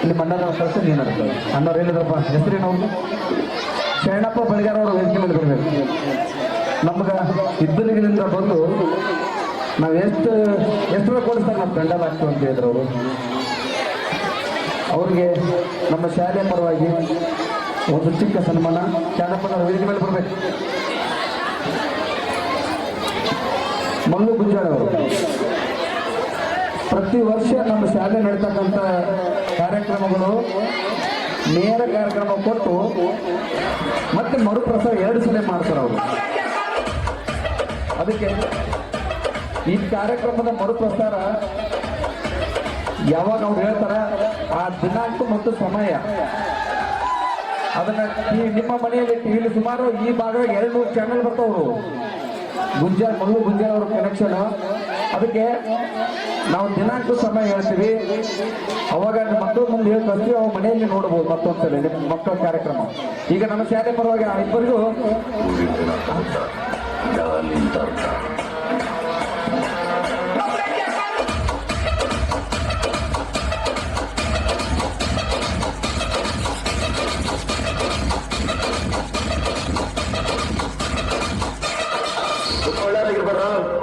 ಇಲ್ಲಿ ಮಂಡಲ ಕೆಲಸ ನೀನು ಅಣ್ಣವ್ರು ಏನಿದ್ರಪ್ಪ ಹೆಸರೇನವ್ರು ಶರಣಪ್ಪ ಬಳಿಗಾರ ಅವರು ವೇದಿಕೆ ಮೇಲೆ ಬರಬೇಕು. ನಮ್ಗೆ ಇದ್ದಲಿಗಿನಿಂದ ಬಂದು ನಾವು ಎಷ್ಟು ಕೊಡಿಸ್ತಾರೆ ನಮ್ಮ ಗಂಡಲ ಆಗ್ತೀವಿ ಅಂತ ಹೇಳಿದ್ರು ಅವರು. ಅವ್ರಿಗೆ ನಮ್ಮ ಶಾಲೆಯ ಪರವಾಗಿ ಒಂದು ಚಿಕ್ಕ ಸನ್ಮಾನ. ಶರಣಪ್ಪನವ್ರ ವೇದಿಕೆ ಮೇಲೆ ಬರಬೇಕು. ಮಲ್ಲು ಗುಂಜಾಳ ಅವರು ಪ್ರತಿ ವರ್ಷ ನಮ್ಮ ಶಾಲೆ ನಡೀತಕ್ಕಂಥ ಕಾರ್ಯಕ್ರಮಗಳು ನೇರ ಕಾರ್ಯಕ್ರಮ ಕೊಟ್ಟು ಮತ್ತೆ ಮರುಪ್ರಸಾರ 2 ಸಲ ಮಾಡ್ತಾರೆ ಅವರು. ಅದಕ್ಕೆ ಈ ಕಾರ್ಯಕ್ರಮದ ಮರುಪ್ರಸಾರ ಯಾವಾಗ ಅವ್ರು ಹೇಳ್ತಾರ ಆ ದಿನಾಂಕ ಮತ್ತು ಸಮಯ ಅದನ್ನ ನಿಮ್ಮ ಮನೆಯಲ್ಲಿ ಟಿವಿಲಿ ಸುಮಾರು ಈ ಭಾಗ 200 ಚಾನೆಲ್ ಬರ್ತಾವ್ರು. ಮಲ್ಲು ಗುಂಜಾಳ ಅವ್ರ ಕನೆಕ್ಷನ್. ಅದಕ್ಕೆ ನಾವು ದಿನಾಂಕ ಸಮಯ ಹೇಳ್ತೀವಿ. ಅವಾಗ ಮಕ್ಕಳು ಮುಂದೆ ಹೇಳಿ ಕಳ್ತೀವಿ. ಅವಾಗ ಮನೆಯಲ್ಲಿ ನೋಡ್ಬೋದು ಮತ್ತೊಂದ್ಸಲ ನಿಮ್ಮ ಮಕ್ಕಳ ಕಾರ್ಯಕ್ರಮ. ಈಗ ನಮ್ಮ ಶಾಲೆ ಪರವಾಗಿ ಇಬ್ಬರಿಗೂ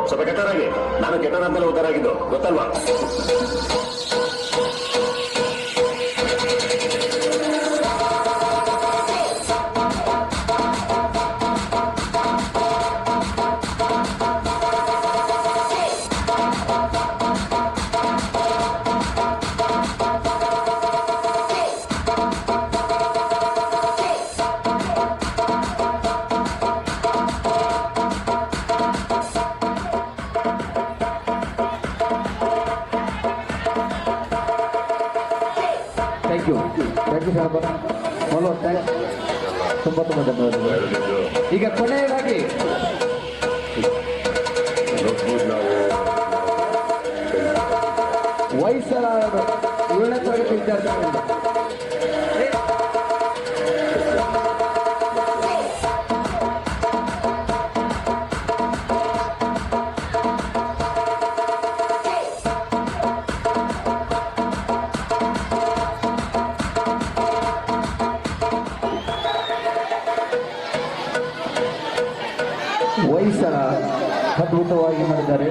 ಸ್ವಲ್ಪ ಕೆಟ್ಟರಾಗಿ ನಾನು ಕೆಟ್ಟರಾದ್ಮೇಲೆ ಉದ್ದಾರಾಗಿದ್ದು ಗೊತ್ತಲ್ವಾ? ಥ್ಯಾಂಕ್ ಯು ಸಾಹೇಬ. ಮಲ್ಲು ಥ್ಯಾಂಕ್ಸ್, ತುಂಬ ಧನ್ಯವಾದಗಳು. ಈಗ ಕೊನೆಯದಾಗಿ ವಯಸ್ಸರ 7ನೇ ತರಗತಿ ವಿದ್ಯಾರ್ಥಿಗಳಿಂದ ವಯಸ್ಸರ ಅದ್ಭುತವಾಗಿ ಮಾಡಿದ್ದಾರೆ.